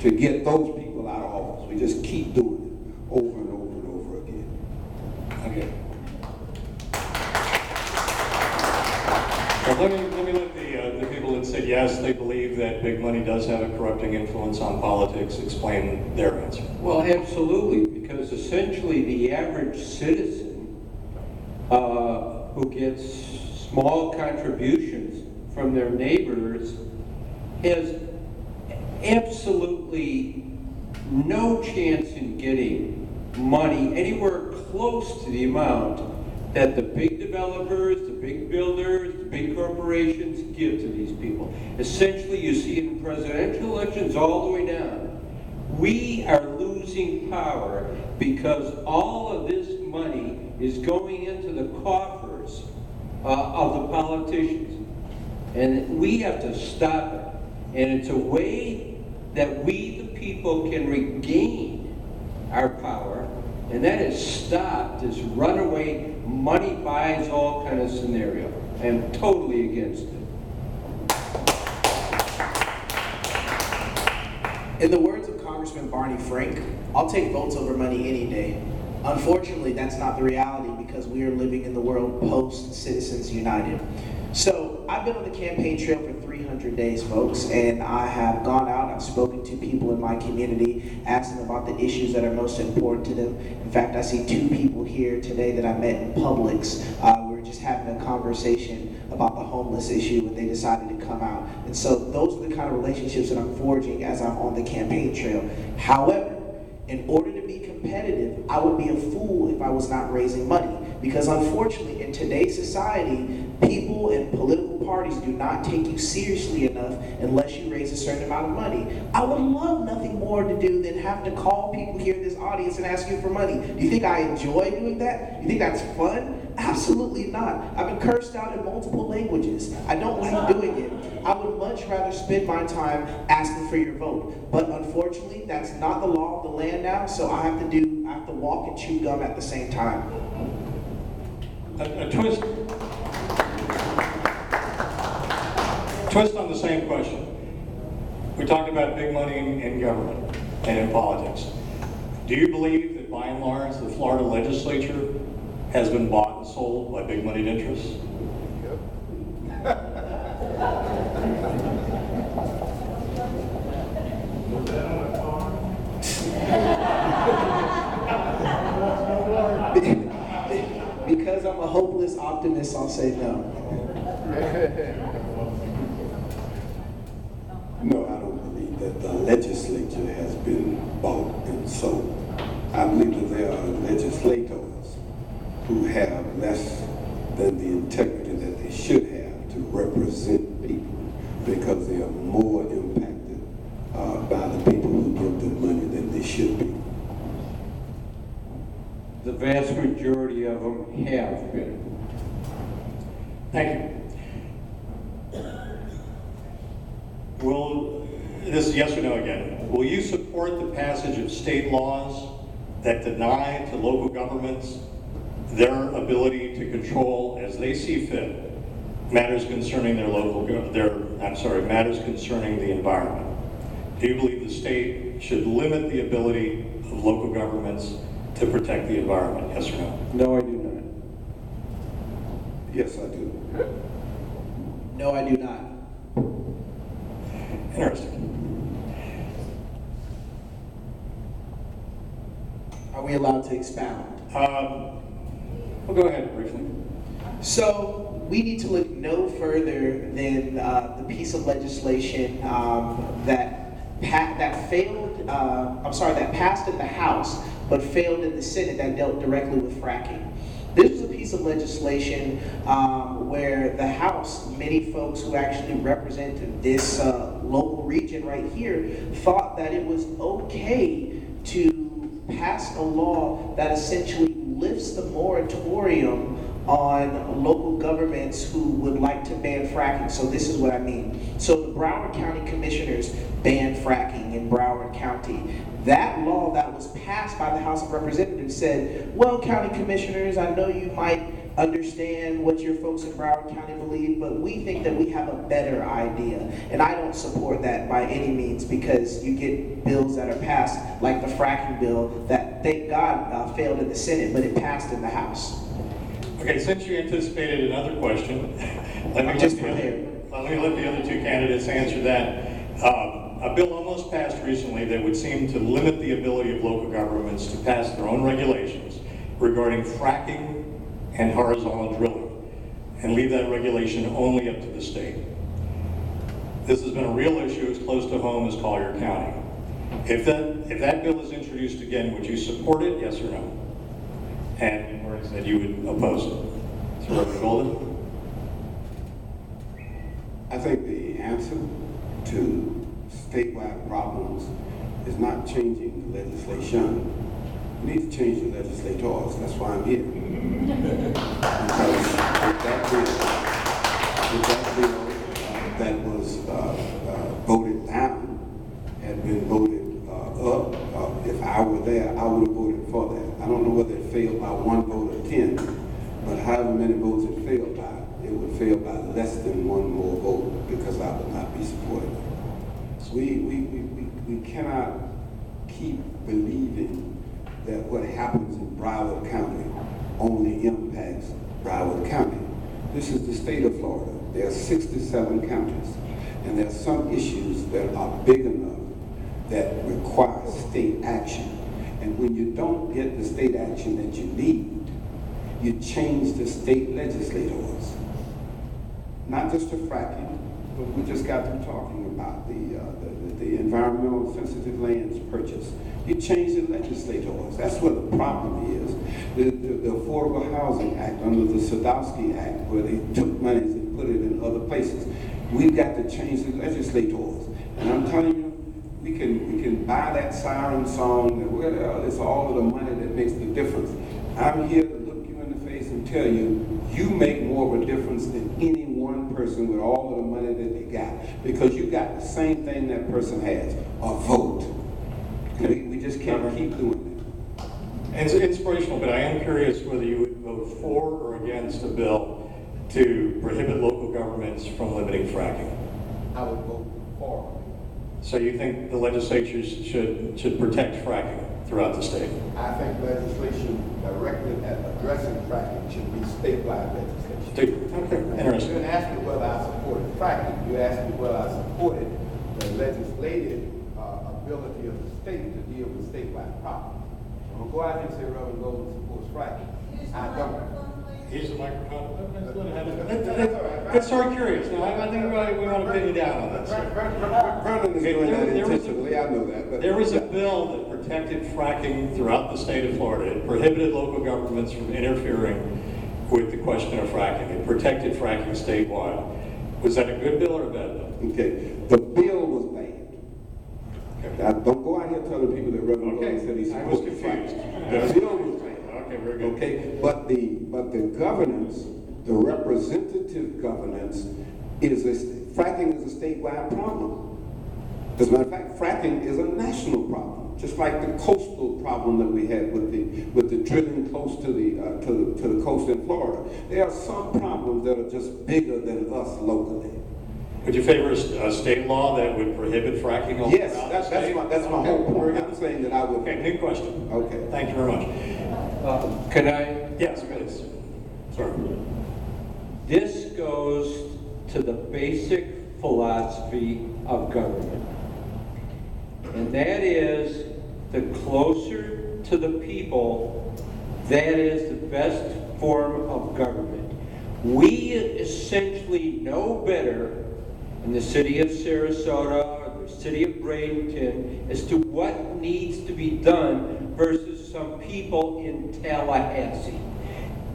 to get those people out of office. We just keep doing it over and over and over again. Okay. Well, let me let the people that said yes, they believe that big money does have a corrupting influence on politics, explain their answer. Well, absolutely, because essentially the average citizen who gets small contributions from their neighbors has absolutely no chance in getting money anywhere close to the amount that the big developers, the big builders, the big corporations give to these people. Essentially, you see it in presidential elections all the way down. We are losing power because all of this money is going into the coffers of the politicians. And we have to stop it. And it's a way that we, the people, can regain our power. And that is stop this runaway, money buys all kind of scenario. I am totally against it. In the words of Congressman Barney Frank, I'll take votes over money any day. Unfortunately, that's not the reality because we are living in the world post-Citizens United. So I've been on the campaign trail for 300 days, folks, and I have gone out, I've spoken to people in my community, asked them about the issues that are most important to them. In fact, I see 2 people here today that I met in Publix. We were just having a conversation about the homeless issue and they decided to come out. And so those are the kind of relationships that I'm forging as I'm on the campaign trail. However, in order to be competitive, I would be a fool if I was not raising money. Because unfortunately, in today's society, people and political parties do not take you seriously enough unless you raise a certain amount of money. I would love nothing more to do than have to call people here in this audience and ask you for money. Do you think I enjoy doing that? Do you think that's fun? Absolutely not. I've been cursed out in multiple languages. I don't like doing it. I would much rather spend my time asking for your vote. But unfortunately, that's not the law of the land now, so I have to walk and chew gum at the same time. A twist on the same question. We talked about big money in government and in politics. Do you believe that by and large the Florida legislature has been bought and sold by big moneyed interests? Because I'm a hopeless optimist, I'll say no. No, I don't believe that the legislature has been bought and sold. I believe that there are legislators who have less than the integrity that they should have to represent people because they are more impacted by the people who give them money than they should be. The vast majority of them have been. Thank you. This is yes or no again. Will you support the passage of state laws that deny to local governments their ability to control as they see fit matters concerning matters concerning the environment? Do you believe the state should limit the ability of local governments to protect the environment? Yes or no? No, I do not. Yes, I do. No, I do not. Interesting. Are we allowed to expound? Well, go ahead briefly. So we need to look no further than the piece of legislation that passed in the House but failed in the Senate that dealt directly with fracking. This was a piece of legislation where the House, many folks who actually represented this local region right here, thought that it was okay to pass a law that essentially lifts the moratorium on local governments who would like to ban fracking. So this is what I mean. So the Broward County Commissioners banned fracking in Broward County. That law that was passed by the House of Representatives said, well, county commissioners, I know you might understand what your folks in Broward County believe, but we think that we have a better idea. And I don't support that by any means, because you get bills that are passed, like the fracking bill, that thank God failed in the Senate, but it passed in the House. Okay, since you anticipated another question, let me let the other two candidates answer that. A bill almost passed recently that would seem to limit the ability of local governments to pass their own regulations regarding fracking and horizontal drilling, and leave that regulation only up to the state. This has been a real issue as close to home as Collier County. If that bill is introduced again, would you support it, yes or no? And Marty said you would oppose it. So Reverend Golden? I think the answer to statewide problems is not changing the legislation. We need to change the legislators. That's why I'm here. Because if that bill that was voted down had been voted up, if I were there, I would have voted for that. I don't know whether it failed by 1 vote or 10, but however many votes it failed by, it would fail by less than 1 more vote, because I would not be supporting it. We cannot keep believing that what happens in Broward County only impacts Broward County. This is the state of Florida. There are 67 counties, and there are some issues that are big enough that require state action. And when you don't get the state action that you need, you change the state legislators. Not just the fracking, but we just got through talking about the environmental sensitive lands purchase. You change the legislators. That's what the problem is. The Affordable Housing Act under the Sadowski Act, where they took monies and put it in other places. We've got to change the legislators. And I'm telling you, we can buy that siren song that, well, it's all of the money that makes the difference. I'm here to look you in the face and tell you, you make more of a difference than any one person with all of the money that they got, because you got the same thing that person has, a vote. We just can't keep doing that. It's inspirational, but I am curious whether you would vote for or against a bill to prohibit local governments from limiting fracking. I would vote for. So you think the legislatures should protect fracking throughout the state? I think legislation directed at addressing fracking should be statewide legislation. Okay, You interesting. didn't ask me whether I supported fracking. You asked me whether I supported the legislative ability of the state to deal with statewide problems. So don't go out here and say Reverend Golden supports fracking. I don't. Use the microphone. Let's start curious. Now, I think we want to pin you down on this. Vernon is doing that intentionally, I know that. But There was a bill that protected fracking throughout the state of Florida. It prohibited local governments from interfering with the question of fracking. It protected fracking statewide. Was that a good bill or a bad bill? Okay, the bill was bad. Now, don't go out here telling people that Reverend Golden said he I was supported confused. fracking. The bill was bad. Okay, very good. Okay, but the governance, the representative governance, fracking is a statewide problem. As a matter of fact, fracking is a national problem, just like the coastal problem that we had with the drilling close to the coast in Florida. There are some problems that are just bigger than us locally. Would you favor a state law that would prohibit fracking all Yes, throughout that's the state? my whole point. I'm saying that I would. Okay, new question. Okay. Thank you very much. Can I? Yes, please. Sorry. This goes to the basic philosophy of government. And that is, the closer to the people, that is the best form of government. We essentially know better in the city of Sarasota or the city of Bradenton as to what needs to be done versus some people in Tallahassee.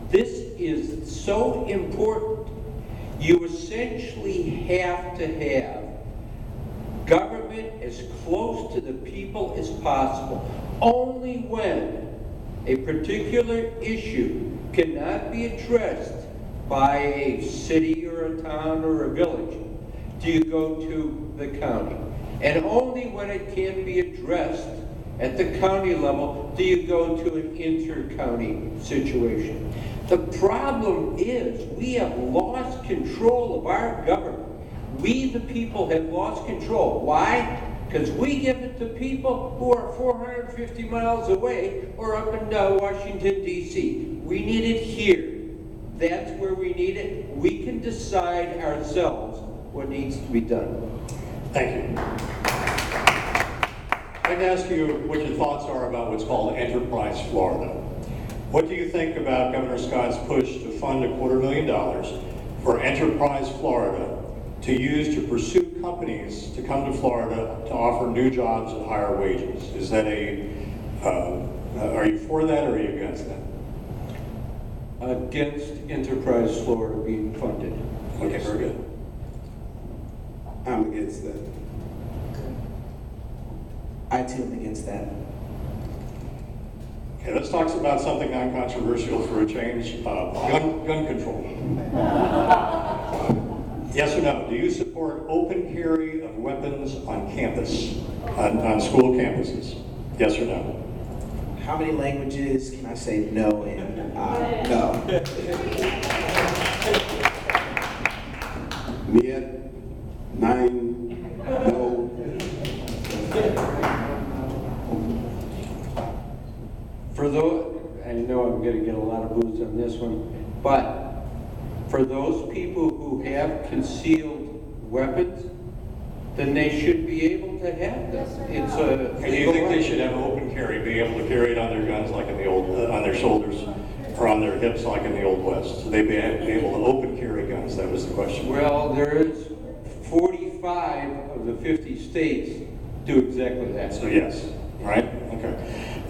This is so important. You essentially have to have government as close to the people as possible. Only when a particular issue cannot be addressed by a city or a town or a village do you go to the county. And only when it can be addressed at the county level do you go to an inter-county situation? The problem is we have lost control of our government. We, the people, have lost control. Why? Because we give it to people who are 450 miles away or up in Washington, D.C. We need it here. That's where we need it. We can decide ourselves what needs to be done. Thank you. I'd like to ask you what your thoughts are about what's called Enterprise Florida. What do you think about Governor Scott's push to fund $250,000 for Enterprise Florida to use to pursue companies to come to Florida to offer new jobs at higher wages? Is that are you for that or are you against that? Against Enterprise Florida being funded. Okay, very good. I'm against that. I too am against that. Okay, let's talk about something non-controversial for a change. Gun control. Yes or no? Do you support open carry of weapons on campus, on school campuses? Yes or no? How many languages can I say no in? No. Niet, nine, no. For those, I know I'm going to get a lot of boos on this one, but for those people who have concealed weapons, then they should be able to have them. It's a. And do you think they should have open carry, be able to carry it on their guns like in the old, on their shoulders or on their hips like in the Old West? So they'd be able to open carry guns, that was the question. Well, there is 45 of the 50 states do exactly that. So yes, right? Okay.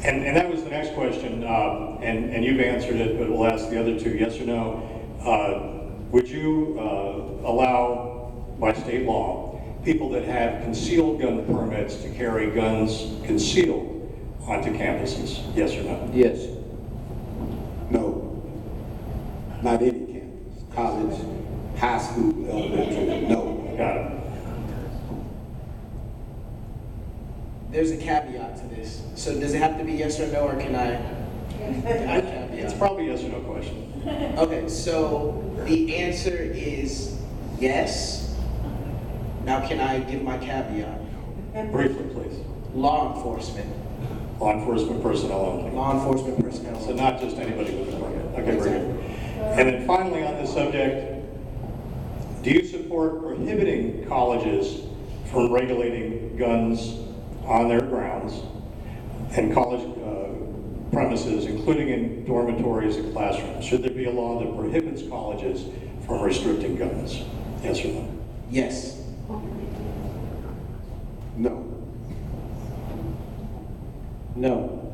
And that was the next question, and you've answered it, but we'll ask the other two, yes or no. Would you allow, by state law, people that have concealed gun permits to carry guns concealed onto campuses? Yes or no? Yes. No. Not any campus. College, high school, elementary, no. Got it. There's a caveat to this. So does it have to be yes or no, or can I? It's probably a yes or no question. Okay, so the answer is yes. Now can I give my caveat? Briefly, please. Law enforcement. Law enforcement personnel only. Law enforcement personnel. So not just anybody with a permit. Okay, very good. Exactly. And then finally on this subject, do you support prohibiting colleges from regulating guns on their grounds and college premises, including in dormitories and classrooms? Should there be a law that prohibits colleges from restricting guns? Yes or no? Yes. No. No.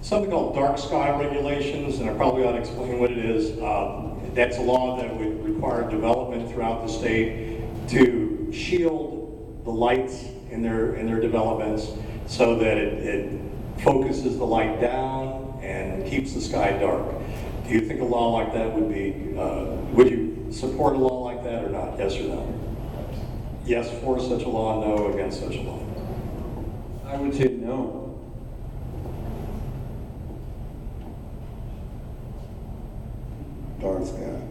Something called dark sky regulations, and I probably ought to explain what it is. That's a law that would require development throughout the state to shield the lights in their developments so that it focuses the light down and keeps the sky dark. Do you think a law like that would be, would you support a law like that or not? Yes or no? Yes for such a law, no against such a law. I would say no. Dark sky,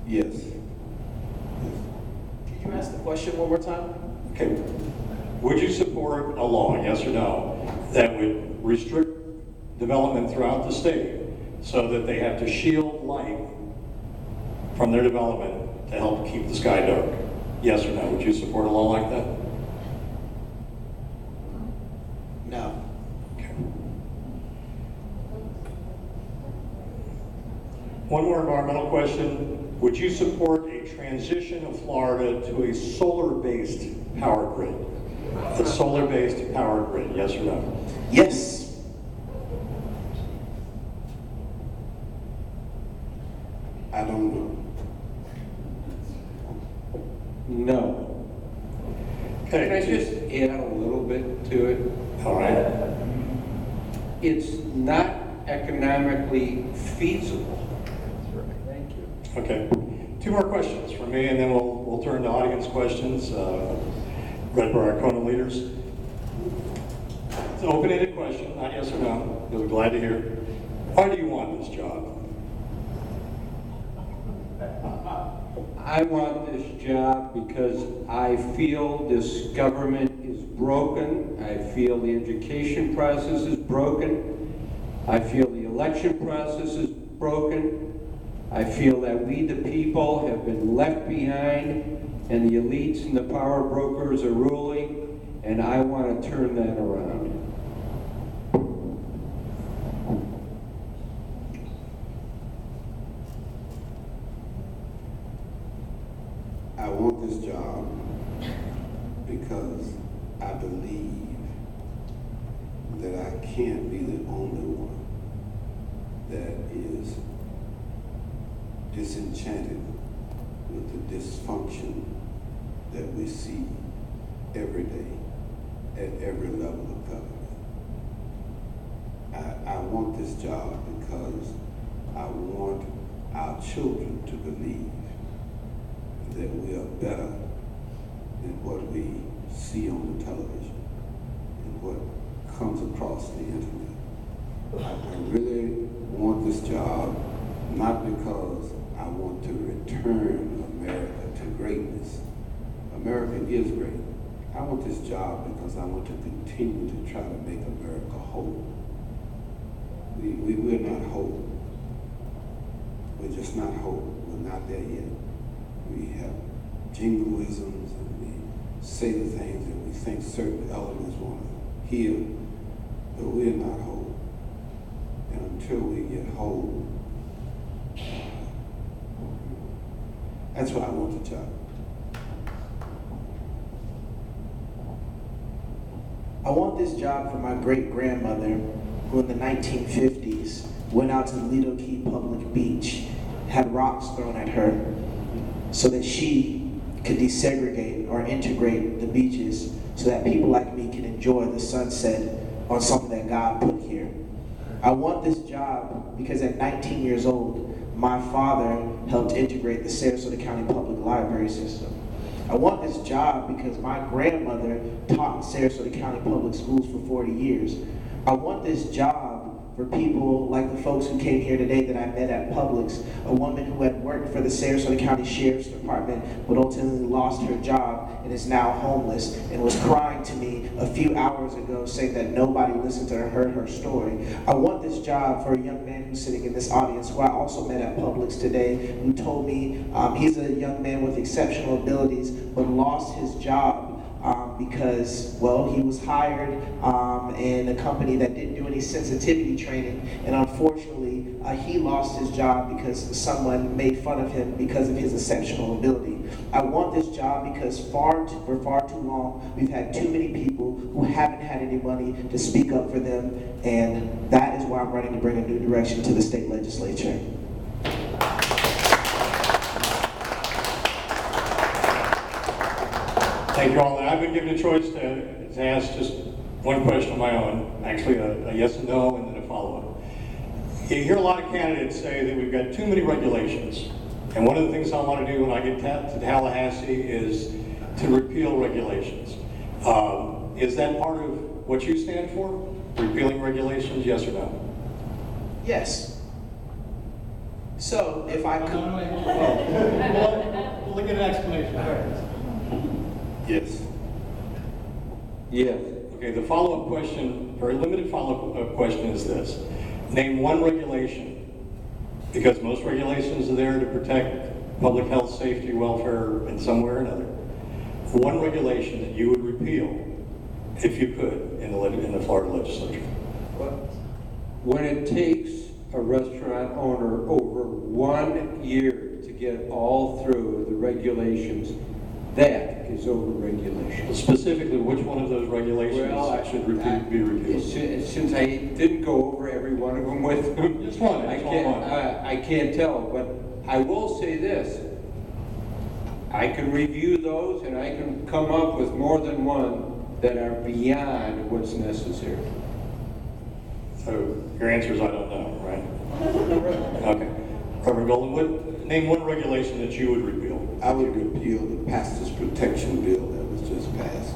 yes. Can you ask the question one more time? Okay. Would you support a law, yes or no, that would restrict development throughout the state so that they have to shield light from their development to help keep the sky dark? Yes or no? Would you support a law like that? No. Okay. One more environmental question. Would you support a transition of Florida to a solar-based power grid? A solar-based power grid, yes or no? Yes. I don't know. No. Okay. Can I just add a little bit to it? All right. It's not economically feasible. Thank you. Okay. Two more questions from me, and then we'll turn to audience questions read by our CONA leaders. It's an open-ended question, not yes or no. You'll be glad to hear. Why do you want this job? I want this job because I feel this government is broken. I feel the education process is broken. I feel the election process is broken. I feel that we, the people, have been left behind and the elites and the power brokers are ruling, and I want to turn that around. I want this job because I believe that I can't be the only one that is disenchanted with the dysfunction that we see every day at every level of government. I want this job because I want our children to believe that we are better than what we see on the television and what comes across the internet. I really want this job not because I want to return America to greatness. America is great. I want this job because I want to continue to try to make America whole. We're not whole. We're just not whole. We're not there yet. We have jingoisms and we say the things that we think certain elements want to hear, but we're not whole. And until we get whole, that's why I want the job. I want this job for my great-grandmother, who in the 1950s went out to the Lido Key Public Beach, had rocks thrown at her, so that she could desegregate or integrate the beaches so that people like me can enjoy the sunset on something that God put here. I want this job because at 19 years old, my father helped integrate the Sarasota County Public Library system. I want this job because my grandmother taught in Sarasota County Public Schools for 40 years. I want this job for people like the folks who came here today that I met at Publix, a woman who had worked for the Sarasota County Sheriff's Department but ultimately lost her job and is now homeless and was crying to me a few hours ago saying that nobody listened to her, heard her story. I want this job for a young man who's sitting in this audience who I also met at Publix today, who told me he's a young man with exceptional abilities but lost his job because, well, he was hired in a company that didn't do any sensitivity training, and unfortunately, he lost his job because someone made fun of him because of his exceptional ability. I want this job because for far too long, we've had too many people who haven't had anybody to speak up for them, and that is why I'm running to bring a new direction to the state legislature. Thank you all. I've been given a choice to ask just one question of my own, actually a yes and no, and then a follow-up. You hear a lot of candidates say that we've got too many regulations. And one of the things I want to do when I get to Tallahassee is to repeal regulations. Is that part of what you stand for? Repealing regulations, yes or no? Yes. So if I could... We'll look at an explanation. Yes. Yes. Okay, the follow-up question, very limited follow-up question is this. Name one regulation, because most regulations are there to protect public health, safety, welfare in some way or another. One regulation that you would repeal, if you could, in the Florida legislature. When it takes a restaurant owner over 1 year to get all through the regulations, that is over-regulation. Specifically, which one of those regulations should be repealed? Since I didn't go over every one of them with them, Just one. I can't tell, but I will say this. I can review those and I can come up with more than one that are beyond what's necessary. So your answer is I don't know, right? Okay. Reverend Goldenwood, name one regulation that you would repeal. I would repeal the Pastors Protection Bill that was just passed.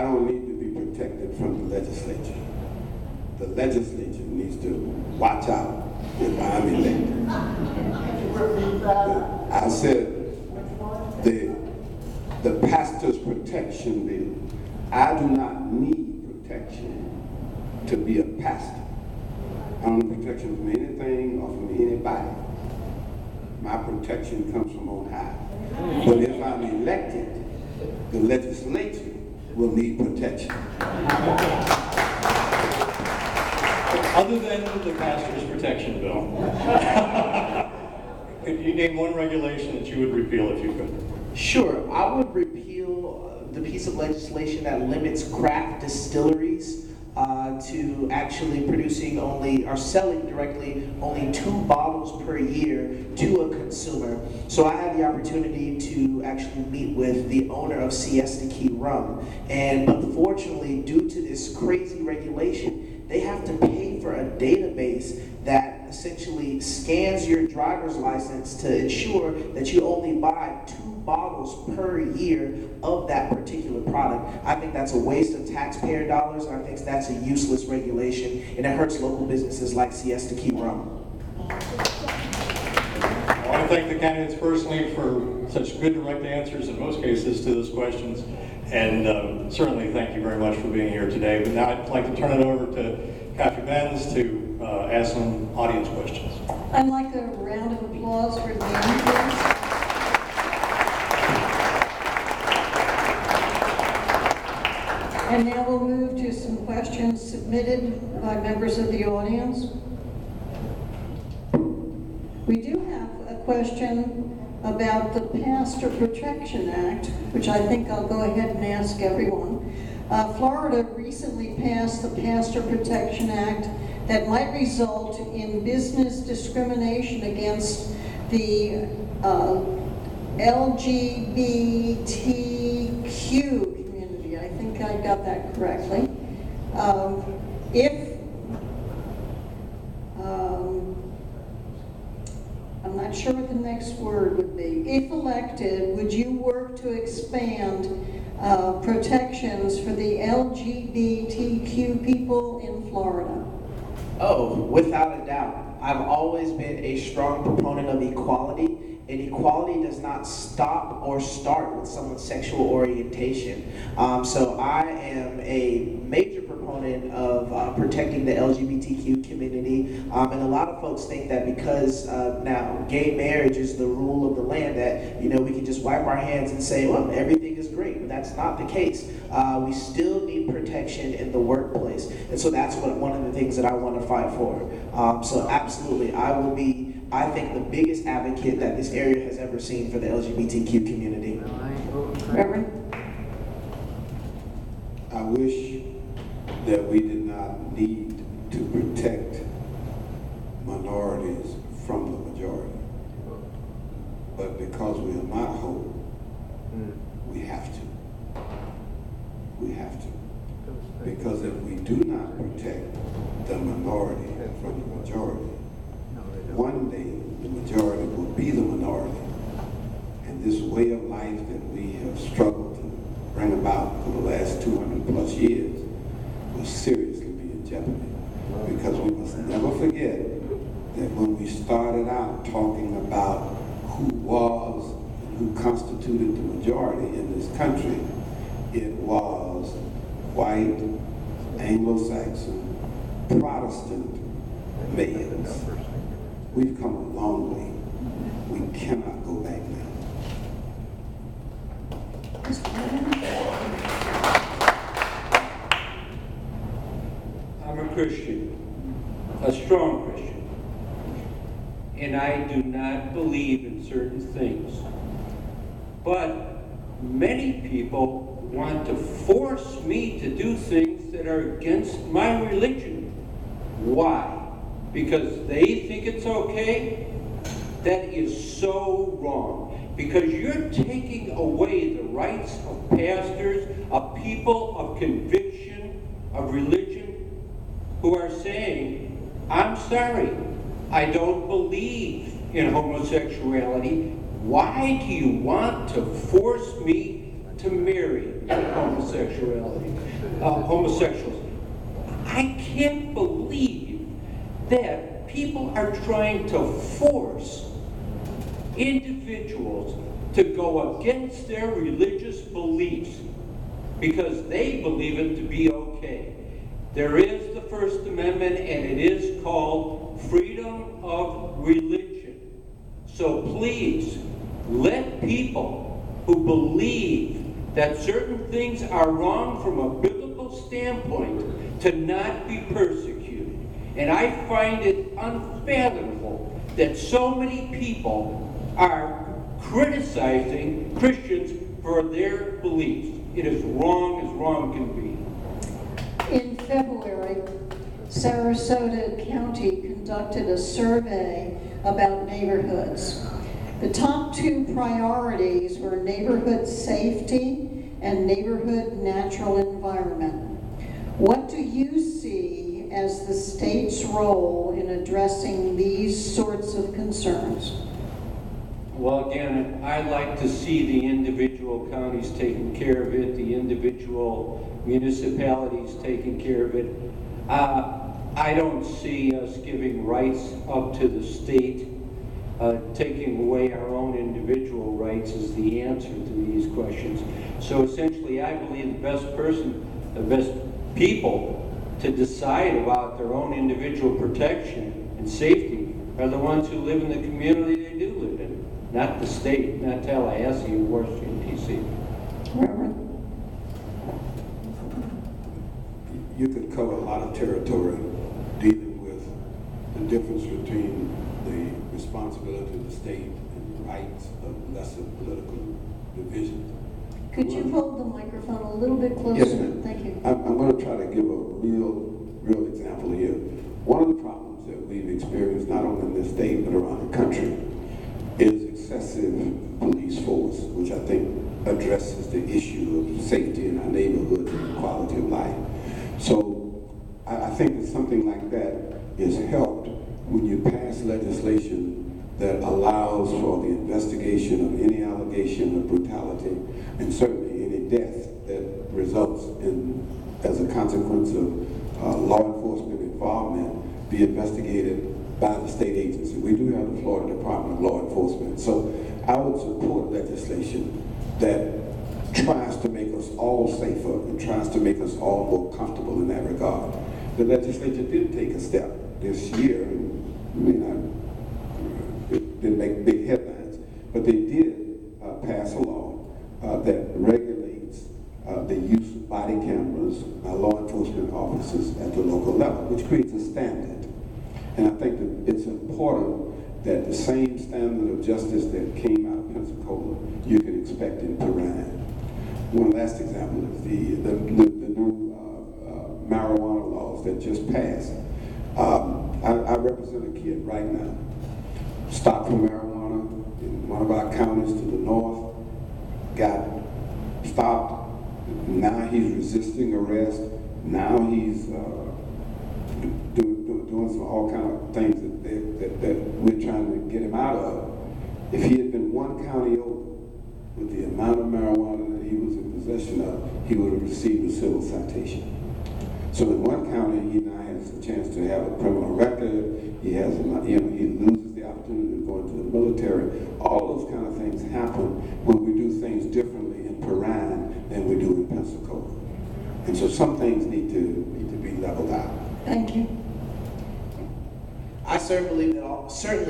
don't need to be protected from the legislature. The legislature needs to watch out if I'm elected. I said the pastor's protection bill. I do not need protection to be a pastor. I don't need protection from anything or from anybody. My protection comes from on high. But if I'm elected, the legislature will need protection. Other than the pastor's protection bill, could you name one regulation that you would repeal if you could? Sure, I would repeal the piece of legislation that limits craft distilleries to actually producing only or selling directly only 2 bottles per year to a consumer. So I had the opportunity to actually meet with the owner of Siesta Key Rum, and unfortunately, due to this crazy regulation, they have to pay for a database that essentially scans your driver's license to ensure that you only buy 2 bottles per year of that particular product. I think that's a waste of taxpayer dollars, and I think that's a useless regulation, and it hurts local businesses like Siesta Key Rum. I want to thank the candidates personally for such good direct answers in most cases to those questions, and certainly thank you very much for being here today. But now I'd like to turn it over to Kathy Benz to ask some audience questions. I'd like a round of applause for Dan, please. And now we'll move to some questions submitted by members of the audience. We do have a question about the Pastor Protection Act, which I think I'll go ahead and ask everyone. Florida recently passed the Pastor Protection Act that might result in business discrimination against the LGBTQ community. I think I got that correctly. I'm not sure what the next word would be. If elected, would you work to expand protections for the LGBTQ people in Florida? Oh, without a doubt. I've always been a strong proponent of equality, and equality does not stop or start with someone's sexual orientation. So I am a major proponent of protecting the LGBTQ community, and a lot of folks think that because now gay marriage is the rule of the land, that we can just wipe our hands and say, well, everything is great. But that's not the case. We still need protection in the workplace, and so that's one of the things that I want to fight for. So absolutely, I will be, I think, the biggest advocate that this area has ever seen for the LGBTQ community. Reverend? I wish that we did not need to protect minorities from the majority. But because we are not whole, we have to. We have to. Because if we do not protect the minority from the majority, one day the majority will be the minority. And this way of life that we have struggled to bring about for the last 200 plus years will seriously be in jeopardy. Because we must never forget that when we started out talking about who was and who constituted the majority in this country, it was white, Anglo-Saxon, Protestant males. We've come a long way. We cannot go back now. I'm a Christian, a strong Christian, and I do not believe in certain things. But many people want to force me to do things that are against my religion. Why? Because they think it's okay? That is so wrong. Because you're taking away the rights of pastors, of people of conviction, of religion, who are saying, I'm sorry, I don't believe in homosexuality. Why do you want to force me to marry homosexuals. I can't believe that people are trying to force individuals to go against their religious beliefs because they believe it to be okay. There is the First Amendment, and it is called freedom of religion. So please, let people who believe that certain things are wrong from a biblical standpoint to not be persecuted. And I find it unfathomable that so many people are criticizing Christians for their beliefs. It is wrong as wrong can be. In February, Sarasota County conducted a survey about neighborhoods. The top two priorities were neighborhood safety and neighborhood natural environment. What do you see as the state's role in addressing these sorts of concerns? Well, again, I'd like to see the individual counties taking care of it, the individual municipalities taking care of it. I don't see us giving rights up to the state. Taking away our own individual rights is the answer to these questions. So essentially, I believe the best people to decide about their own individual protection and safety are the ones who live in the community they do live in, not the state, not Tallahassee or Washington, D.C. Reverend? You could cover a lot of territory dealing with the difference between the responsibility of the state and the rights of lesser political divisions. Could you hold the microphone a little bit closer? Yes, ma'am. Thank you. I'm going to try to give a real example here. One of the problems that we've experienced, not only in this state but around the country, is excessive police force, which I think addresses the issue of safety in our neighborhoods and quality of life. So I think that something like that is helped when you pass legislation that allows for the investigation of any allegation of brutality and certainly any death that results in, as a consequence of law enforcement involvement, be investigated by the state agency. We do have the Florida Department of Law Enforcement. So I would support legislation that tries to make us all safer and tries to make us all more comfortable in that regard. The legislature did take a step this year, it didn't make big headlines, but they did pass a law that regulates the use of body cameras by law enforcement officers at the local level, which creates a standard. And I think that it's important that the same standard of justice that came out of Pensacola, you can expect in Tehran. One last example is the new marijuana laws that just passed. I represent a kid right now, stopped for marijuana in one of our counties to the north, got stopped. Now he's resisting arrest. Now he's doing some all kind of things that we're trying to get him out of. If he had been one county over with the amount of marijuana that he was in possession of, he would have received a civil citation. So in one county, he now has a chance to have a criminal record. He has, he loses the opportunity to go into the military. All those kind of things happen when we do things differently in Tehran than we do in Pensacola. And so some things need to be leveled out. Thank you. I certainly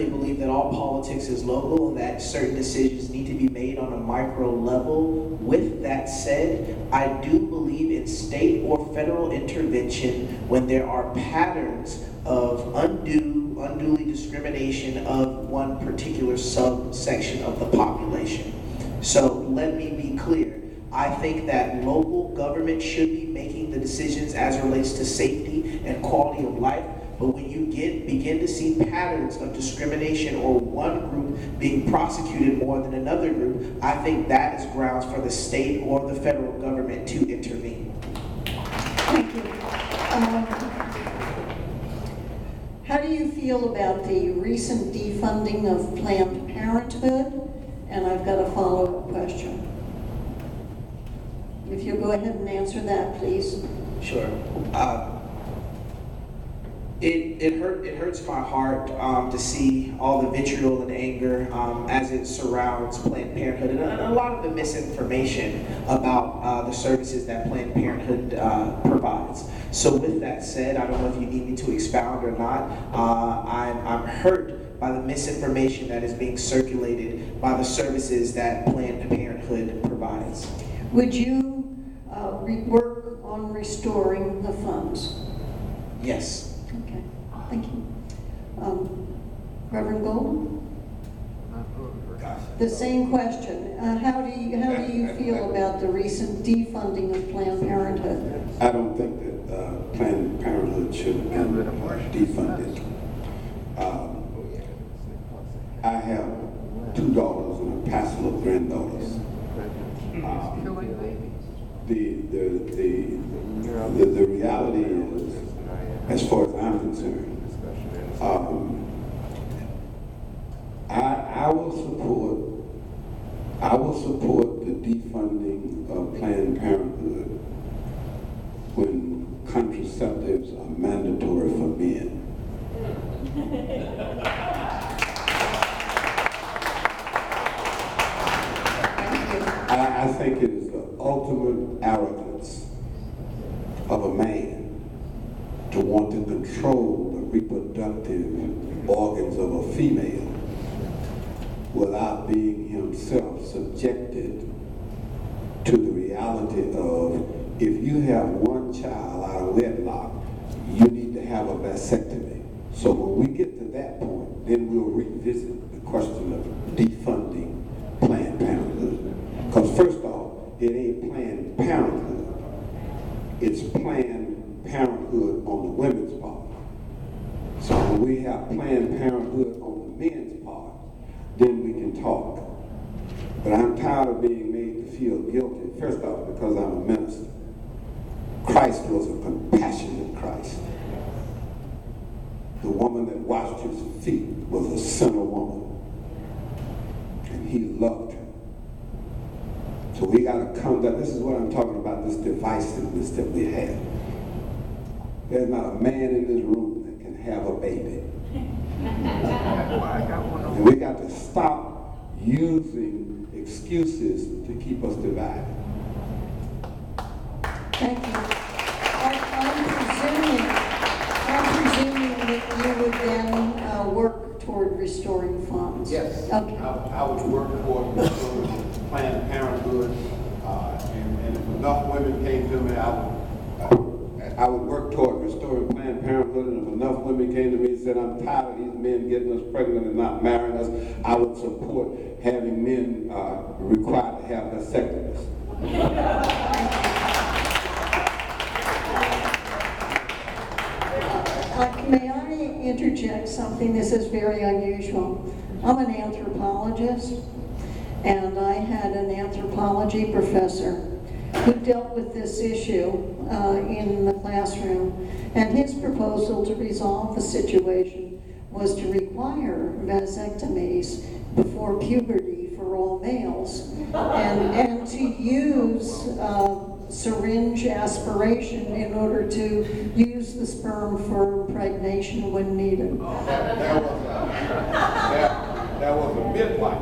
believe that all politics is local and that certain decisions need to be made on a micro level. With that said, I do believe in state or federal intervention when there are patterns of unduly discrimination of one particular subsection of the population. So let me be clear. I think that local government should be making the decisions as it relates to safety and quality of life. But when you begin to see patterns of discrimination or one group being prosecuted more than another group, I think that is grounds for the state or the federal government to intervene. Thank you. How do you feel about the recent defunding of Planned Parenthood? And I've got a follow-up question. ahead and answer that, please? Sure. It hurts my heart to see all the vitriol and anger as it surrounds Planned Parenthood and a lot of the misinformation about the services that Planned Parenthood provides. So with that said, I don't know if you need me to expound or not. I'm hurt by the misinformation that is being circulated by the services that Planned Parenthood provides. Would you work on restoring the funds? Yes. Okay, thank you. Reverend Golden? The same question. How do you feel about the recent defunding of Planned Parenthood? I don't think that Planned Parenthood should have been defunded. I have 2 daughters and a passel of granddaughters. The reality is, as far as I'm concerned, I will support the defunding of Planned Parenthood when contraceptives are mandatory for men. I think it is the ultimate arrogance of a man to want to control the reproductive organs of a female without being himself subjected to the reality of, if you have one child out of wedlock, you need to have a vasectomy. So when we get to that point, then we'll revisit the question of defunding Planned Parenthood. Because first off, it ain't Planned Parenthood. It's Planned Parenthood on the women's part. So when we have Planned Parenthood on the men's part, then we can talk. But I'm tired of being made to feel guilty, first off, because I'm a minister. Christ was a compassionate Christ. The woman that washed his feet was a sinner woman. And he loved her. So we got to come down. This is what I'm talking about, this divisiveness that we have. There's not a man in this room that can have a baby. And we got to stop using excuses to keep us divided. Thank you. I'm presuming that you would then work toward restoring funds. Yes. Okay. I would work toward restoring Planned Parenthood, and if enough women came to me, I would work toward restoring Planned Parenthood, and if enough women came to me and said, I'm tired of these men getting us pregnant and not marrying us, I would support having men required to have vasectomies. May I interject something? This is very unusual. I'm an anthropologist, and I had an anthropology professor who dealt with this issue in the classroom, and his proposal to resolve the situation was to require vasectomies before puberty for all males, and to use syringe aspiration in order to use the sperm for impregnation when needed. that was a midwife.